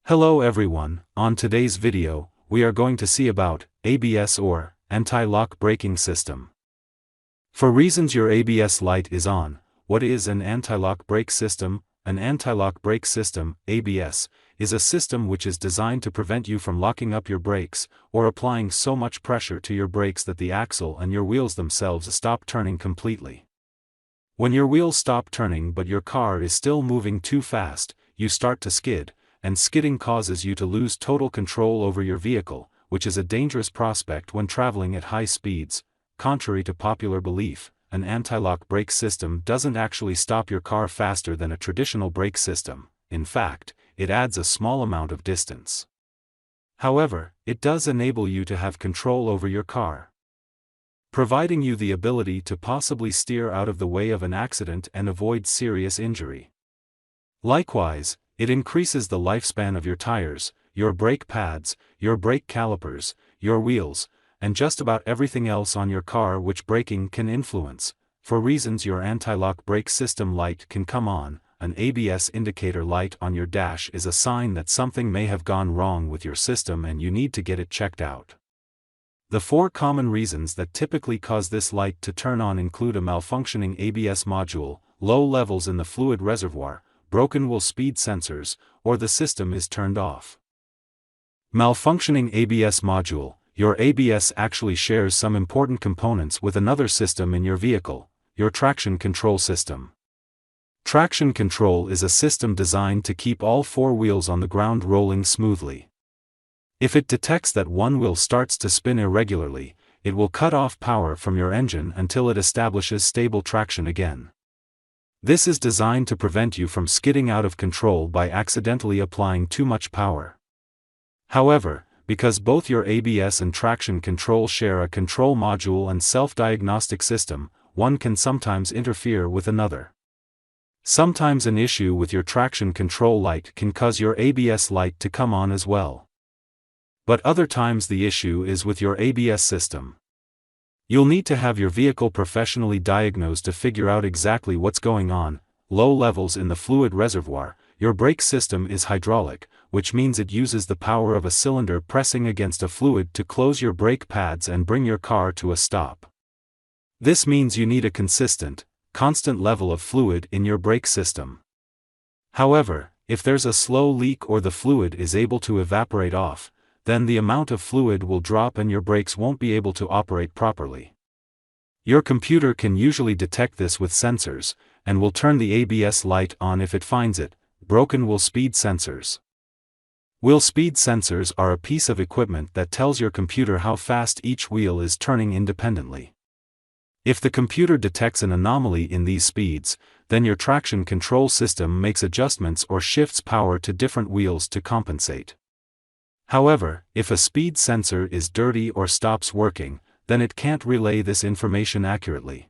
Hello everyone, on today's video, we are going to see about ABS or anti-lock braking system. For reasons your ABS light is on, what is an anti-lock brake system? An anti-lock brake system, ABS, is a system which is designed to prevent you from locking up your brakes, or applying so much pressure to your brakes that the axle and your wheels themselves stop turning completely. When your wheels stop turning but your car is still moving too fast, you start to skid, and skidding causes you to lose total control over your vehicle, which is a dangerous prospect when traveling at high speeds. Contrary to popular belief, an anti-lock brake system doesn't actually stop your car faster than a traditional brake system. In fact, it adds a small amount of distance. However, it does enable you to have control over your car, providing you the ability to possibly steer out of the way of an accident and avoid serious injury. Likewise, it increases the lifespan of your tires, your brake pads, your brake calipers, your wheels, and just about everything else on your car which braking can influence. For reasons your anti-lock brake system light can come on, an ABS indicator light on your dash is a sign that something may have gone wrong with your system and you need to get it checked out. The 4 common reasons that typically cause this light to turn on include a malfunctioning ABS module, low levels in the fluid reservoir, broken wheel speed sensors, or the system is turned off. Malfunctioning ABS module. Your ABS actually shares some important components with another system in your vehicle, your traction control system. Traction control is a system designed to keep all 4 wheels on the ground rolling smoothly. If it detects that one wheel starts to spin irregularly, it will cut off power from your engine until it establishes stable traction again. This is designed to prevent you from skidding out of control by accidentally applying too much power. However, because both your ABS and traction control share a control module and self-diagnostic system, one can sometimes interfere with another. Sometimes an issue with your traction control light can cause your ABS light to come on as well. But other times the issue is with your ABS system. You'll need to have your vehicle professionally diagnosed to figure out exactly what's going on. Low levels in the fluid reservoir. Your brake system is hydraulic, which means it uses the power of a cylinder pressing against a fluid to close your brake pads and bring your car to a stop. This means you need a constant level of fluid in your brake system. However, if there's a slow leak or the fluid is able to evaporate off, then the amount of fluid will drop and your brakes won't be able to operate properly. Your computer can usually detect this with sensors, and will turn the ABS light on if it finds it. Broken wheel speed sensors. Wheel speed sensors are a piece of equipment that tells your computer how fast each wheel is turning independently. If the computer detects an anomaly in these speeds, then your traction control system makes adjustments or shifts power to different wheels to compensate. However, if a speed sensor is dirty or stops working, then it can't relay this information accurately.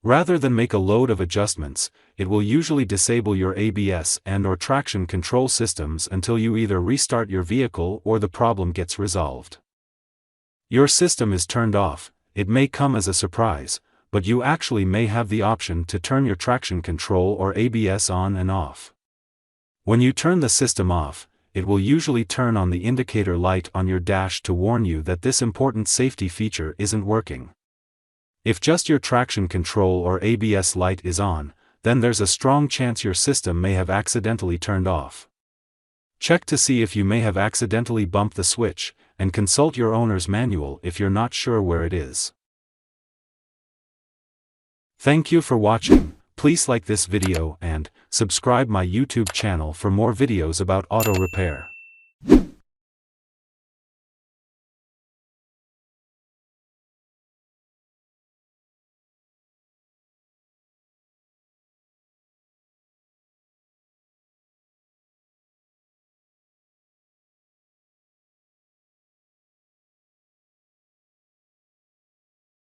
Rather than make a load of adjustments, it will usually disable your ABS and/or traction control systems until you either restart your vehicle or the problem gets resolved. Your system is turned off. It may come as a surprise, but you actually may have the option to turn your traction control or ABS on and off. When you turn the system off, it will usually turn on the indicator light on your dash to warn you that this important safety feature isn't working. If just your traction control or ABS light is on, then there's a strong chance your system may have accidentally turned off. Check to see if you may have accidentally bumped the switch, and consult your owner's manual if you're not sure where it is. Thank you for watching. Please like this video and subscribe my YouTube channel for more videos about auto repair.